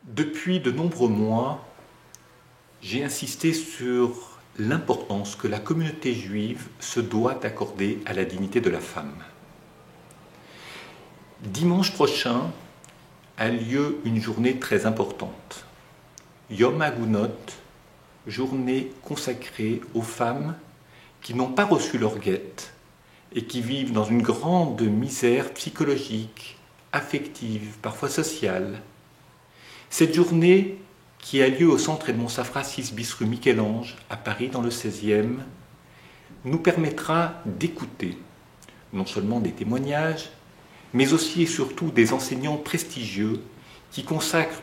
Depuis de nombreux mois, j'ai insisté sur l'importance que la communauté juive se doit accorder à la dignité de la femme. Dimanche prochain a lieu une journée très importante, Yom Agunot, journée consacrée aux femmes qui n'ont pas reçu leur guette et qui vivent dans une grande misère psychologique, affective, parfois sociale. Cette journée, qui a lieu au centre Edmond Safra 6 bis rue Michel-Ange, à Paris, dans le 16e, nous permettra d'écouter non seulement des témoignages, mais aussi et surtout des enseignants prestigieux qui consacrent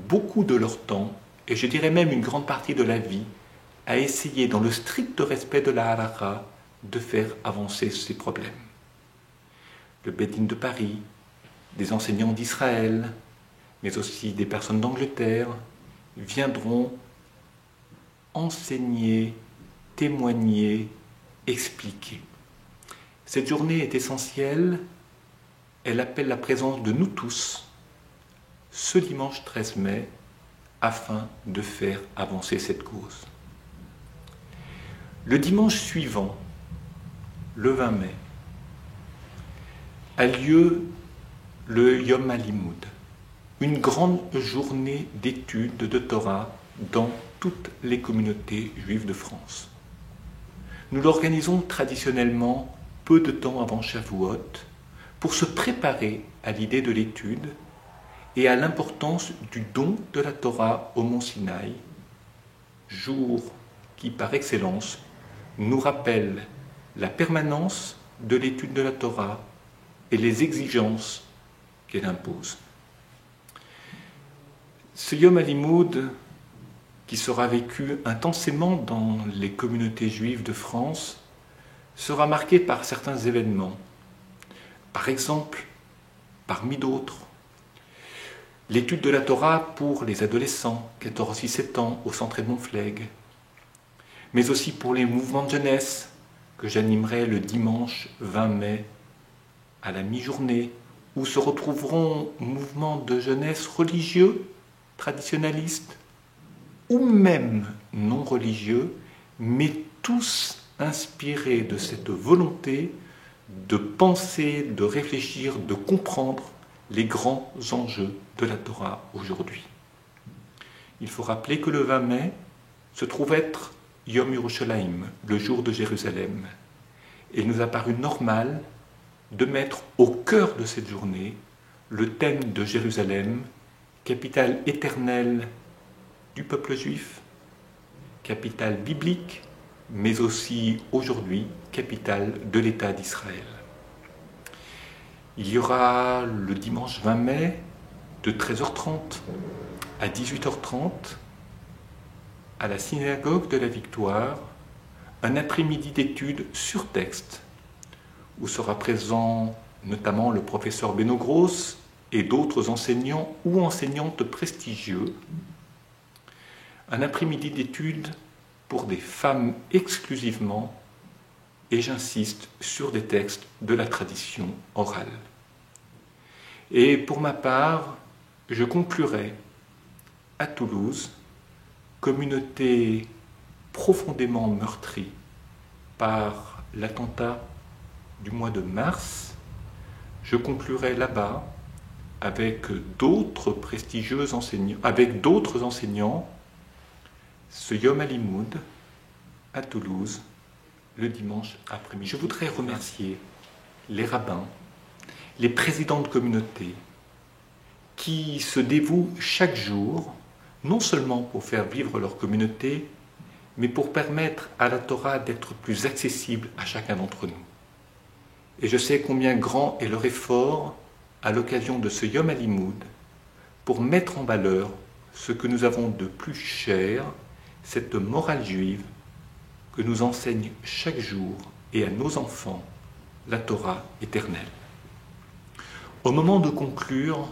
beaucoup de leur temps, et je dirais même une grande partie de la vie, à essayer, dans le strict respect de la halakha, de faire avancer ces problèmes. Le Beit-Din de Paris, des enseignants d'Israël, mais aussi des personnes d'Angleterre, viendront enseigner, témoigner, expliquer. Cette journée est essentielle, elle appelle la présence de nous tous, ce dimanche 13 mai, afin de faire avancer cette cause. Le dimanche suivant, le 20 mai, a lieu le Yom HaLimoud, une grande journée d'études de Torah dans toutes les communautés juives de France. Nous l'organisons traditionnellement peu de temps avant Shavuot pour se préparer à l'idée de l'étude et à l'importance du don de la Torah au Mont Sinaï, jour qui par excellence nous rappelle la permanence de l'étude de la Torah et les exigences qu'elle impose. Ce Yom HaLimoud, qui sera vécu intensément dans les communautés juives de France, sera marqué par certains événements. Par exemple, parmi d'autres, l'étude de la Torah pour les adolescents, 14-17 ans, au centre Edmond Flegg, mais aussi pour les mouvements de jeunesse, que j'animerai le dimanche 20 mai à la mi-journée, où se retrouveront mouvements de jeunesse religieux, traditionnalistes, ou même non religieux, mais tous inspirés de cette volonté de penser, de réfléchir, de comprendre les grands enjeux de la Torah aujourd'hui. Il faut rappeler que le 20 mai se trouve être Yom Yerushalayim, le jour de Jérusalem. Et il nous a paru normal de mettre au cœur de cette journée le thème de Jérusalem, capitale éternelle du peuple juif, capitale biblique, mais aussi aujourd'hui capitale de l'État d'Israël. Il y aura le dimanche 20 mai de 13h30 à 18h30 à la synagogue de la Victoire un après-midi d'études sur texte où sera présent notamment le professeur Beno Gross et d'autres enseignants ou enseignantes prestigieux. Un après-midi d'études pour des femmes exclusivement, et j'insiste sur des textes de la tradition orale. Et pour ma part, je conclurai à Toulouse, communauté profondément meurtrie par l'attentat du mois de mars, je conclurai là-bas avec d'autres prestigieux enseignants, avec d'autres enseignants, ce Yom HaLimoud à Toulouse, le dimanche après-midi. Je voudrais remercier les rabbins, les présidents de communautés, qui se dévouent chaque jour, non seulement pour faire vivre leur communauté, mais pour permettre à la Torah d'être plus accessible à chacun d'entre nous. Et je sais combien grand est leur effort à l'occasion de ce Yom HaLimoud pour mettre en valeur ce que nous avons de plus cher, cette morale juive que nous enseigne chaque jour et à nos enfants la Torah éternelle. Au moment de conclure,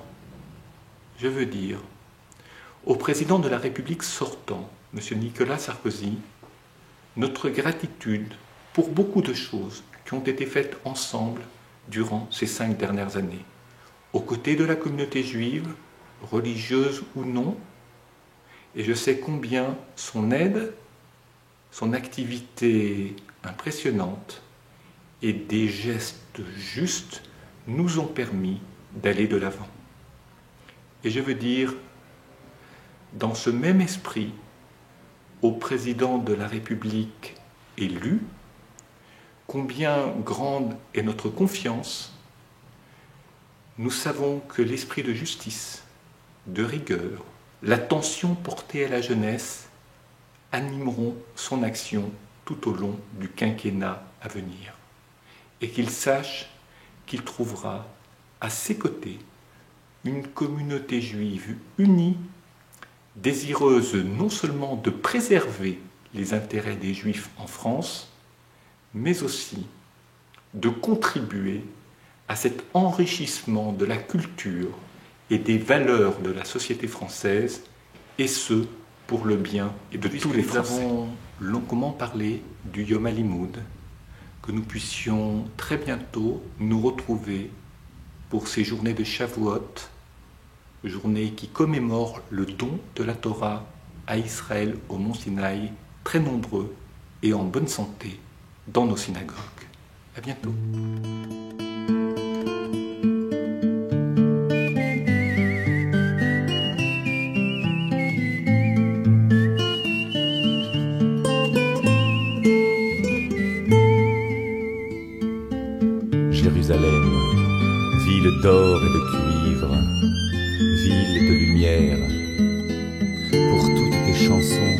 je veux dire au président de la République sortant, M. Nicolas Sarkozy, notre gratitude pour beaucoup de choses qui ont été faites ensemble durant ces 5 dernières années, aux côtés de la communauté juive, religieuse ou non, et je sais combien son aide, son activité impressionnante et des gestes justes nous ont permis d'aller de l'avant. Et je veux dire, dans ce même esprit, au président de la République élu, combien grande est notre confiance. Nous savons que l'esprit de justice, de rigueur, l'attention portée à la jeunesse animeront son action tout au long du quinquennat à venir. Et qu'il sache qu'il trouvera à ses côtés une communauté juive unie, désireuse non seulement de préserver les intérêts des Juifs en France, mais aussi de contribuer à cet enrichissement de la culture et des valeurs de la société française, et ce, pour le bien et de tous les Français. Nous avons longuement parlé du Yom HaLimoud, que nous puissions très bientôt nous retrouver pour ces journées de Shavuot, journées qui commémorent le don de la Torah à Israël au Mont Sinaï, très nombreux et en bonne santé dans nos synagogues. À bientôt. Jérusalem, ville d'or et de cuivre, ville de lumière, pour toutes tes chansons,